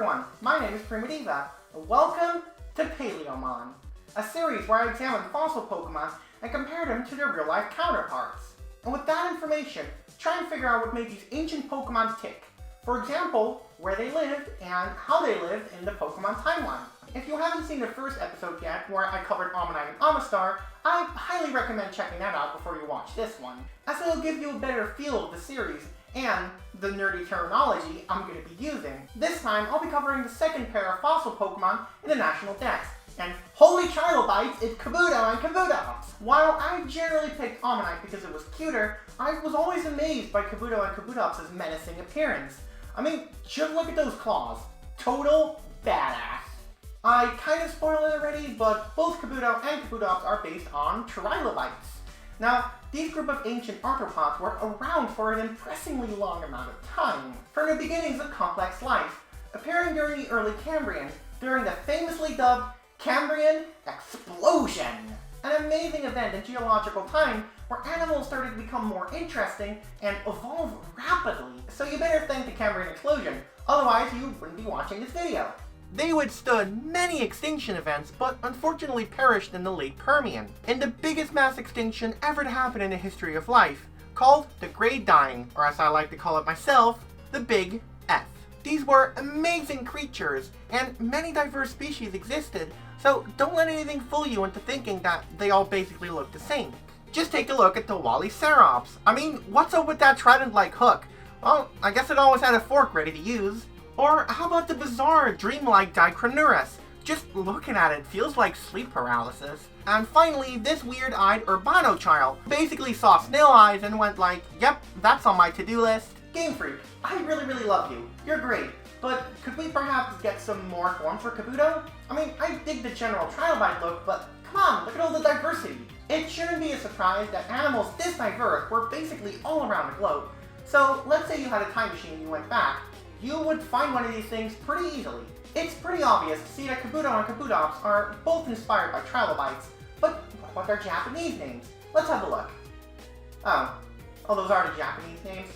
everyone, my name is Primitiva, and welcome to Paléomon, a series where I examine fossil Pokemon and compare them to their real-life counterparts. And with that information, try and figure out what made these ancient Pokemon tick. For example, where they lived and how they lived in the Pokemon timeline. If you haven't seen the first episode yet, where I covered Omanyte and Omastar, I highly recommend checking that out before you watch this one, as it'll give you a better feel of the series and the nerdy terminology I'm going to be using. This time, I'll be covering the second pair of fossil Pokemon in the National Dex, and holy Trilobites, it's Kabuto and Kabutops! While I generally picked Omanyte because it was cuter, I was always amazed by Kabuto and Kabutops' menacing appearance. I mean, just look at those claws. Total badass. I kind of spoiled it already, but both Kabuto and Kabutops are based on Trilobites. Now, these group of ancient arthropods were around for an impressively long amount of time, from the beginnings of complex life, appearing during the early Cambrian, during the famously dubbed Cambrian Explosion, an amazing event in geological time where animals started to become more interesting and evolve rapidly. So you better thank the Cambrian Explosion, otherwise you wouldn't be watching this video. They withstood many extinction events, but unfortunately perished in the late Permian, in the biggest mass extinction ever to happen in the history of life, called the Great Dying, or as I like to call it myself, the Big F. These were amazing creatures, and many diverse species existed, so don't let anything fool you into thinking that they all basically look the same. Just take a look at the Walicerops. I mean, what's up with that trident-like hook? Well, I guess it always had a fork ready to use. Or how about the bizarre, dreamlike Dicronurus? Just looking at it feels like sleep paralysis. And finally, this weird-eyed Urbano child basically saw snail eyes and went like, yep, that's on my to-do list. Game Freak, I really love you. You're great. But could we perhaps get some more form for Kabuto? I mean, I dig the general Trilobite look, but come on, look at all the diversity. It shouldn't be a surprise that animals this diverse were basically all around the globe. So let's say you had a time machine and you went back. You would find one of these things pretty easily. It's pretty obvious to see that Kabuto and Kabutops are both inspired by Trilobites, but what about their Japanese names? Let's have a look. Oh, those are the Japanese names.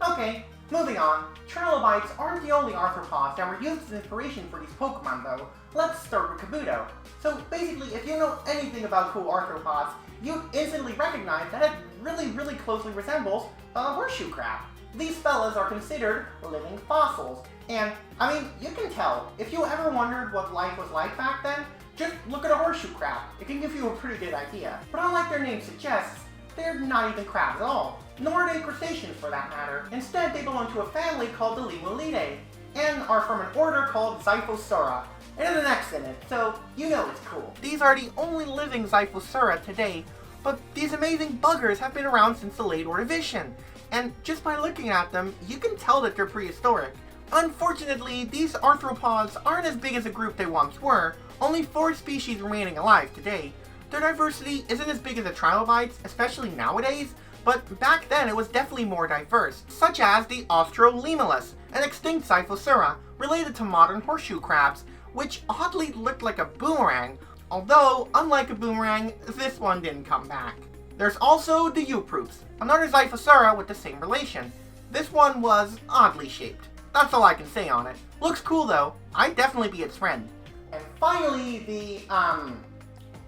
Okay, moving on. Trilobites aren't the only arthropods that were used as inspiration for these Pokemon though. Let's start with Kabuto. So basically, if you know anything about cool arthropods, you'd instantly recognize that it really closely resembles a horseshoe crab. These fellas are considered living fossils, and I mean, you can tell. If you ever wondered what life was like back then, just look at a horseshoe crab. It can give you a pretty good idea. But unlike their name suggests, they're not even crabs at all, nor are they crustaceans for that matter. Instead, they belong to a family called the Lemuridae, and are from an order called Xiphosaura. It has an X in it, so you know it's cool. These are the only living Xiphosaura today, but these amazing buggers have been around since the late Ordovician. And just by looking at them, you can tell that they're prehistoric. Unfortunately, these arthropods aren't as big as a group they once were, only 4 species remaining alive today. Their diversity isn't as big as the Trilobites, especially nowadays, but back then it was definitely more diverse, such as the Australolemurus, an extinct Xiphosaura related to modern horseshoe crabs, which oddly looked like a boomerang, although, unlike a boomerang, this one didn't come back. There's also the Euproops, another Xiphosaura with the same relation. This one was oddly shaped. That's all I can say on it. Looks cool though. I'd definitely be its friend. And finally, the,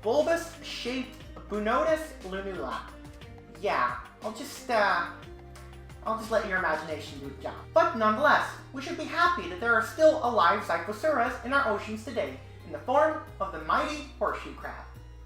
bulbous-shaped Bunotis lunula. Yeah, I'll just let your imagination do the job. But nonetheless, we should be happy that there are still alive Xiphosaurus in our oceans today, in the form of the mighty horseshoe crab.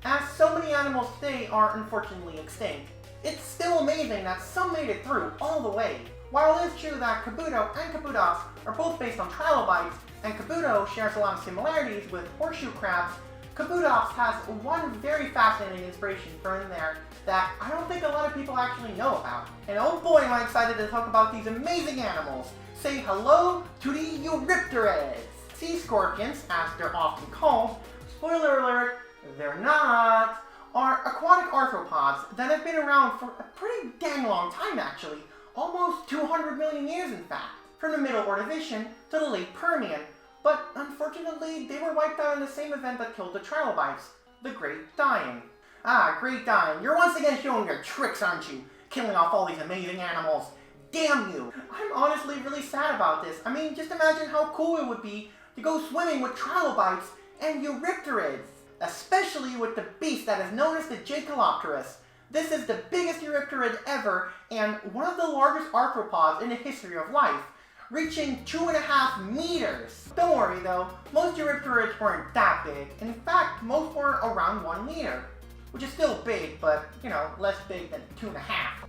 As so many animals today are unfortunately extinct, it's still amazing that some made it through all the way. While it is true that Kabuto and Kabutops are both based on Trilobites, and Kabuto shares a lot of similarities with horseshoe crabs, Kabutops has one very fascinating inspiration thrown in there that I don't think a lot of people actually know about. And oh boy am I excited to talk about these amazing animals. Say hello to the Eurypterids! Sea scorpions, as they're often called, spoiler alert, they're not, are aquatic arthropods that have been around for a pretty dang long time actually, almost 200 million years in fact, from the middle Ordovician to the late Permian, but unfortunately they were wiped out in the same event that killed the Trilobites, the Great Dying. Ah, Great Dying, you're once again showing your tricks, aren't you? Killing off all these amazing animals. Damn you! I'm honestly really sad about this. I mean, just imagine how cool it would be to go swimming with trilobites and eurypterids, especially with the beast that is known as the Jacalopterus. This is the biggest eurypterid ever and one of the largest arthropods in the history of life, reaching 2.5 meters. Don't worry though, most eurypterids weren't that big. In fact, most were around 1 meter, which is still big, but, you know, less big than 2.5.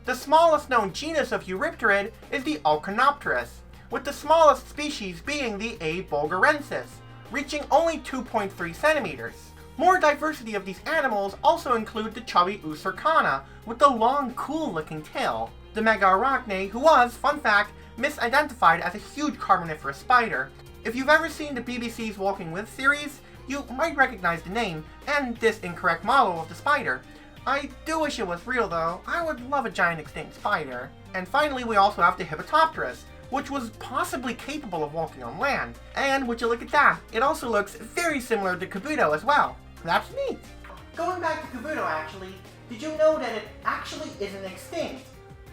The smallest known genus of eurypterid is the Echinopterus, with the smallest species being the A. bulgarensis, reaching only 2.3 centimeters. More diversity of these animals also include the chubby Usurcana, with the long, cool-looking tail, the Megaarachne, who was, fun fact, misidentified as a huge carboniferous spider. If you've ever seen the BBC's Walking With series, you might recognize the name and this incorrect model of the spider. I do wish it was real though. I would love a giant extinct spider. And finally, we also have the Hippotopterus, which was possibly capable of walking on land. And would you look at that, it also looks very similar to Kabuto as well. That's neat. Going back to Kabuto actually, did you know that it actually isn't extinct?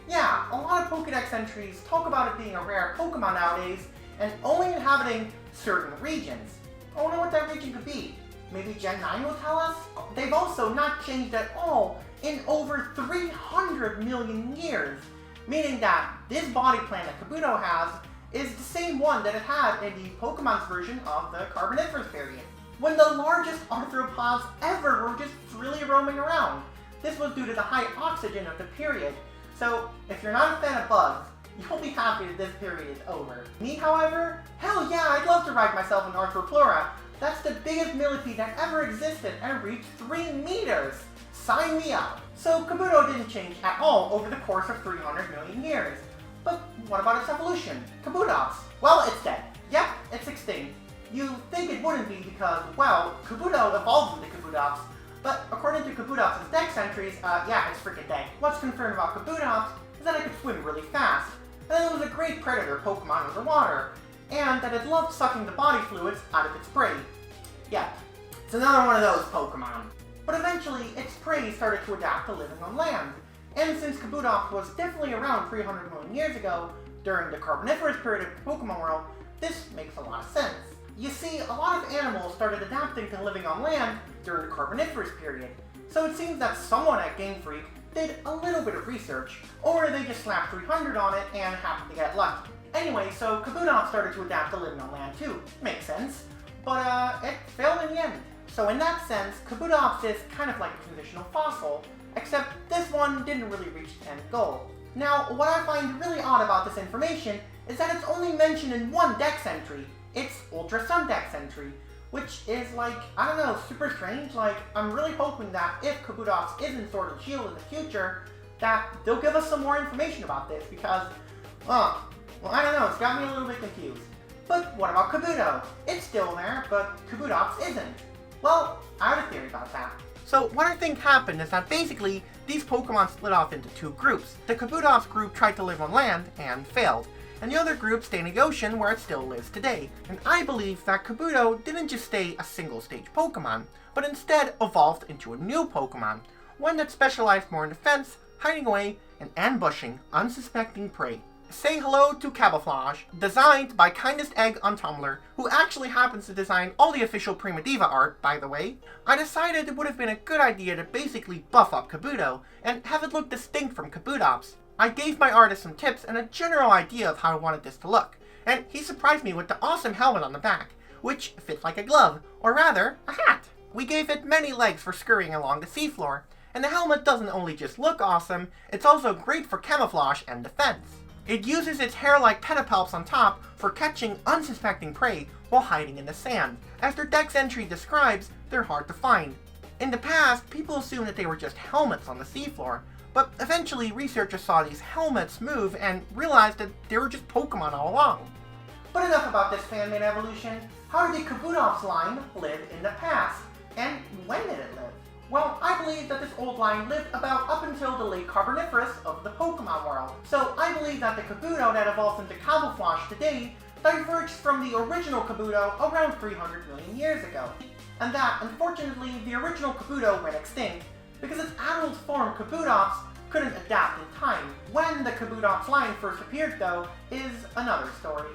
Yeah, a lot of Pokédex entries talk about it being a rare Pokemon nowadays and only inhabiting certain regions. I wonder what that region could be. Maybe Gen 9 will tell us? They've also not changed at all in over 300 million years, meaning that this body plan that Kabuto has is the same one that it had in the Pokemon's version of the Carboniferous period, when the largest arthropods ever were just freely roaming around. This was due to the high oxygen of the period. So, if you're not a fan of bugs, you'll be happy that this period is over. Me, however? Hell yeah, I'd love to ride myself in Arthropleura. That's the biggest millipede that ever existed and reached 3 meters. Sign me up. So, Kabuto didn't change at all over the course of 300 million years. But what about its evolution? Kabutops. Well, it's dead. Yep, it's extinct. You think it wouldn't be because, well, Kabuto evolved into Kabutops, but according to Kabutops' Dex entries, yeah, it's freaking dead. What's confirmed about Kabutops is that it could swim really fast, and that it was a great predator Pokemon underwater, and that it loved sucking the body fluids out of its prey. Yeah, it's another one of those Pokemon. But eventually, its prey started to adapt to living on land, and since Kabutops was definitely around 300 million years ago, during the Carboniferous period of the Pokemon world, this makes a lot of sense. You see, a lot of animals started adapting to living on land during the Carboniferous period, so it seems that someone at Game Freak did a little bit of research, or they just slapped 300 on it and happened to get lucky. Anyway, so Kabutops started to adapt to living on land too. Makes sense. But it failed in the end. So in that sense, Kabutops is kind of like a traditional fossil, except this one didn't really reach the end goal. Now, what I find really odd about this information is that it's only mentioned in one Dex entry. It's Ultra Sun Dex entry, which is like, I don't know, super strange. Like, I'm really hoping that if Kabutops is in Sword and Shield in the future, that they'll give us some more information about this because, well, I don't know, it's got me a little bit confused. But what about Kabuto? It's still there, but Kabutops isn't. Well, I have a theory about that. So what I think happened is that basically, these Pokemon split off into two groups. The Kabutops group tried to live on land and failed, and the other group stayed in the ocean where it still lives today. And I believe that Kabuto didn't just stay a single stage Pokemon, but instead evolved into a new Pokemon, one that specialized more in defense, hiding away, and ambushing unsuspecting prey. Say hello to Camouflage, designed by Kindest Egg on Tumblr, who actually happens to design all the official Prima Diva art, by the way. I decided it would have been a good idea to basically buff up Kabuto, and have it look distinct from Kabutops. I gave my artist some tips and a general idea of how I wanted this to look, and he surprised me with the awesome helmet on the back, which fits like a glove, or rather, a hat. We gave it many legs for scurrying along the seafloor, and the helmet doesn't only just look awesome, it's also great for camouflage and defense. It uses its hair-like pedipalps on top for catching unsuspecting prey while hiding in the sand. As their Dex entry describes, they're hard to find. In the past, people assumed that they were just helmets on the seafloor, but eventually researchers saw these helmets move and realized that they were just Pokemon all along. But enough about this fan-made evolution. How did the Kabutops line live in the past? And when did it live? Well, I believe that this old line lived about up until the late Carboniferous of the Pokemon world. So I believe that the Kabuto that evolved into Camouflage today diverged from the original Kabuto around 300 million years ago. And that, unfortunately, the original Kabuto went extinct because its adult form Kabutops couldn't adapt in time. When the Kabutops line first appeared, though, is another story.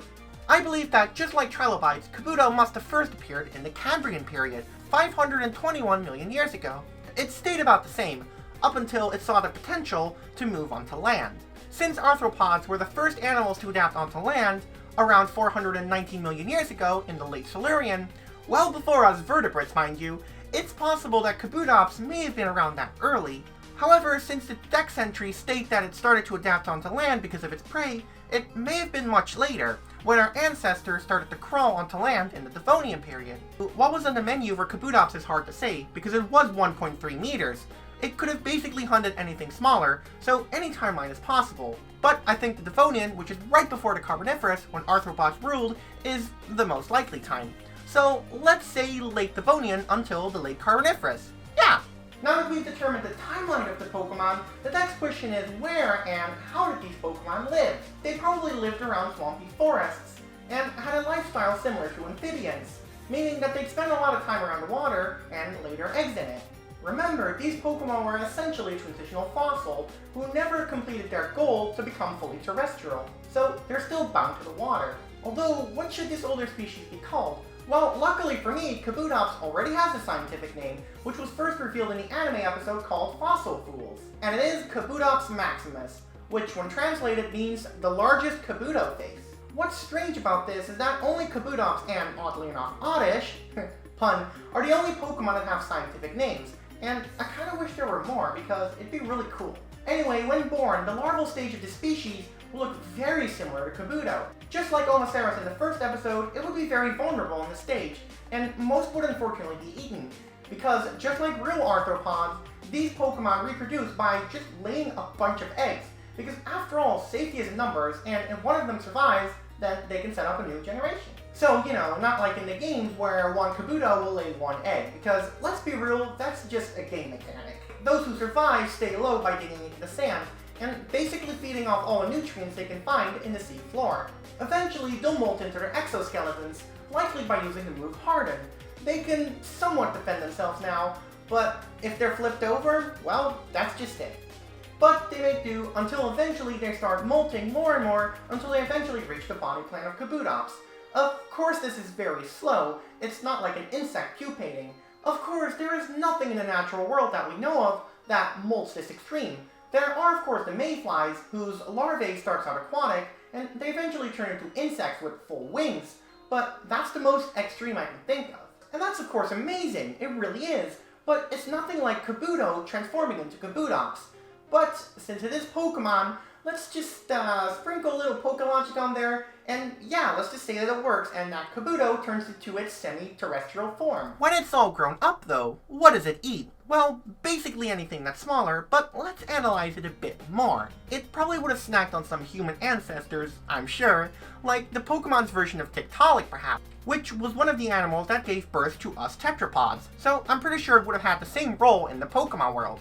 I believe that just like Trilobites, Kabuto must have first appeared in the Cambrian period, 521 million years ago. It stayed about the same, up until it saw the potential to move onto land. Since arthropods were the first animals to adapt onto land, around 419 million years ago in the late Silurian, well before us vertebrates mind you, it's possible that Kabutops may have been around that early. However, since the dex entries state that it started to adapt onto land because of its prey, it may have been much later, when our ancestors started to crawl onto land in the Devonian period. What was on the menu for Kabutops is hard to say, because it was 1.3 meters. It could have basically hunted anything smaller, so any timeline is possible. But I think the Devonian, which is right before the Carboniferous, when arthropods ruled, is the most likely time. So let's say late Devonian until the late Carboniferous. Yeah! Now that we've determined the timeline of the Pokemon, the next question is where and how did these Pokemon live? They probably lived around swampy forests, and had a lifestyle similar to amphibians, meaning that they'd spend a lot of time around the water and later exit it. Remember, these Pokemon were essentially a transitional fossil who never completed their goal to become fully terrestrial, so they're still bound to the water. Although, what should this older species be called? Well, luckily for me, Kabutops already has a scientific name, which was first revealed in the anime episode called Fossil Fools. And it is Kabutops maximus, which when translated means the largest Kabuto face. What's strange about this is that only Kabutops and, oddly enough, Oddish, pun, are the only Pokemon that have scientific names, and I kinda wish there were more because it'd be really cool. Anyway, when born, the larval stage of the species will look very similar to Kabuto. Just like Omoceros in the first episode, it would be very vulnerable in this stage, and most would unfortunately be eaten, because just like real arthropods, these Pokemon reproduce by just laying a bunch of eggs, because after all, safety is in numbers, and if one of them survives, then they can set up a new generation. So, you know, not like in the games where one Kabuto will lay one egg, because let's be real, that's just a game mechanic. Those who survive stay low by digging into the sand, and basically feeding off all the nutrients they can find in the sea floor. Eventually, they'll molt into their exoskeletons, likely by using the move Harden. They can somewhat defend themselves now, but if they're flipped over, well, that's just it. But they make do until eventually they start molting more and more until they eventually reach the body plan of Kabutops. Of course this is very slow, it's not like an insect pupating. Of course, there is nothing in the natural world that we know of that molts this extreme. There are of course the mayflies, whose larvae starts out aquatic, and they eventually turn into insects with full wings, but that's the most extreme I can think of. And that's of course amazing, it really is, but it's nothing like Kabuto transforming into Kabutops. But since it is Pokemon, let's just sprinkle a little Poké-Logic on there, and yeah, let's just say that it works, and that Kabuto turns into its semi-terrestrial form. When it's all grown up though, what does it eat? Well, basically anything that's smaller, but let's analyze it a bit more. It probably would have snacked on some human ancestors, I'm sure, like the Pokemon's version of Tiktaalik perhaps, which was one of the animals that gave birth to us tetrapods, so I'm pretty sure it would have had the same role in the Pokemon world.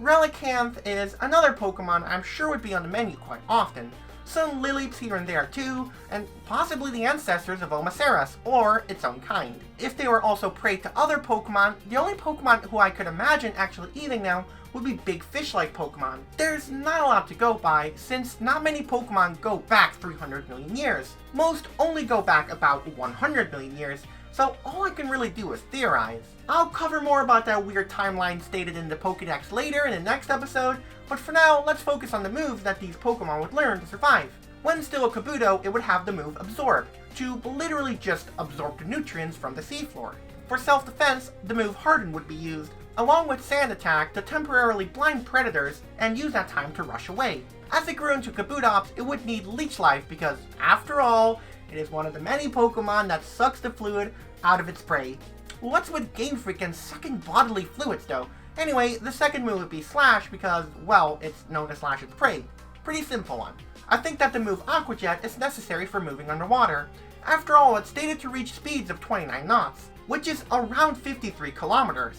Relicanth is another Pokemon I'm sure would be on the menu quite often. Some Lileeps here and there too, and possibly the ancestors of Omoceros, or its own kind. If they were also prey to other Pokemon, the only Pokemon who I could imagine actually eating them would be big fish-like Pokemon. There's not a lot to go by, since not many Pokemon go back 300 million years. Most only go back about 100 million years, so all I can really do is theorize. I'll cover more about that weird timeline stated in the Pokédex later in the next episode, but for now, let's focus on the moves that these Pokemon would learn to survive. When still a Kabuto, it would have the move Absorb, to literally just absorb the nutrients from the seafloor. For self-defense, the move Harden would be used, along with Sand Attack to temporarily blind predators and use that time to rush away. As it grew into Kabutops, it would need Leech Life because, after all, it is one of the many Pokemon that sucks the fluid out of its prey. What's with Game Freak and sucking bodily fluids though? Anyway, the second move would be Slash because, well, it's known to slash its prey. Pretty simple one. I think that the move Aqua Jet is necessary for moving underwater. After all, it's stated to reach speeds of 29 knots, which is around 53 kilometers.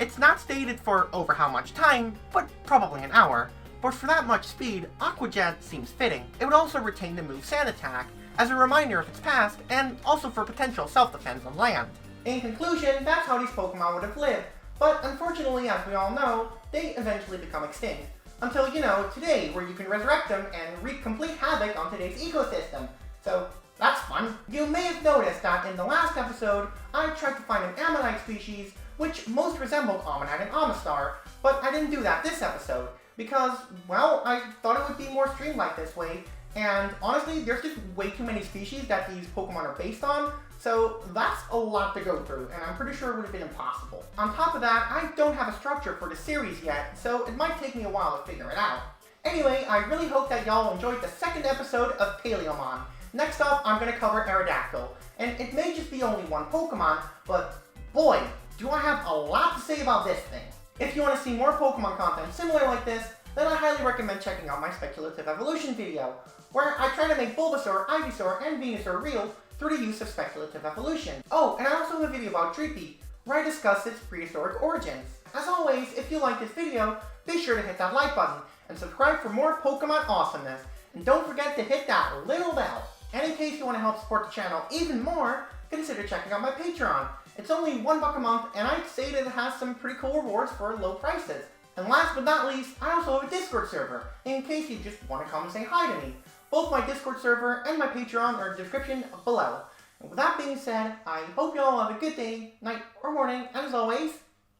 It's not stated for over how much time, but probably an hour. But for that much speed, Aqua Jet seems fitting. It would also retain the move Sand Attack, as a reminder of its past, and also for potential self-defense on land. In conclusion, that's how these Pokemon would have lived, but unfortunately, as we all know, they eventually become extinct. Until, you know, today, where you can resurrect them and wreak complete havoc on today's ecosystem. So, That's fun. You may have noticed that in the last episode, I tried to find an ammonite species which most resembled Ammonite and Amistar, but I didn't do that this episode because, well, I thought it would be more streamlined this way, and honestly, there's just way too many species that these Pokemon are based on, so that's a lot to go through, and I'm pretty sure it would have been impossible. On top of that, I don't have a structure for the series yet, so it might take me a while to figure it out. Anyway, I really hope that y'all enjoyed the second episode of Paléomon. Next up, I'm going to cover Aerodactyl, and it may just be only one Pokemon, but boy, do I have a lot to say about this thing. If you want to see more Pokemon content similar like this, then I highly recommend checking out my speculative evolution video, where I try to make Bulbasaur, Ivysaur, and Venusaur real through the use of speculative evolution. Oh, and I also have a video about Trilobite, where I discuss its prehistoric origins. As always, if you like this video, be sure to hit that like button, and subscribe for more Pokemon awesomeness. And don't forget to hit that little bell. And in case you want to help support the channel even more, consider checking out my Patreon. It's only $1 a month, and I'd say that it has some pretty cool rewards for low prices. And last but not least, I also have a Discord server, in case you just want to come and say hi to me. Both my Discord server and my Patreon are in the description below. And with that being said, I hope you all have a good day, night, or morning, and as always,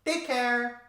take care!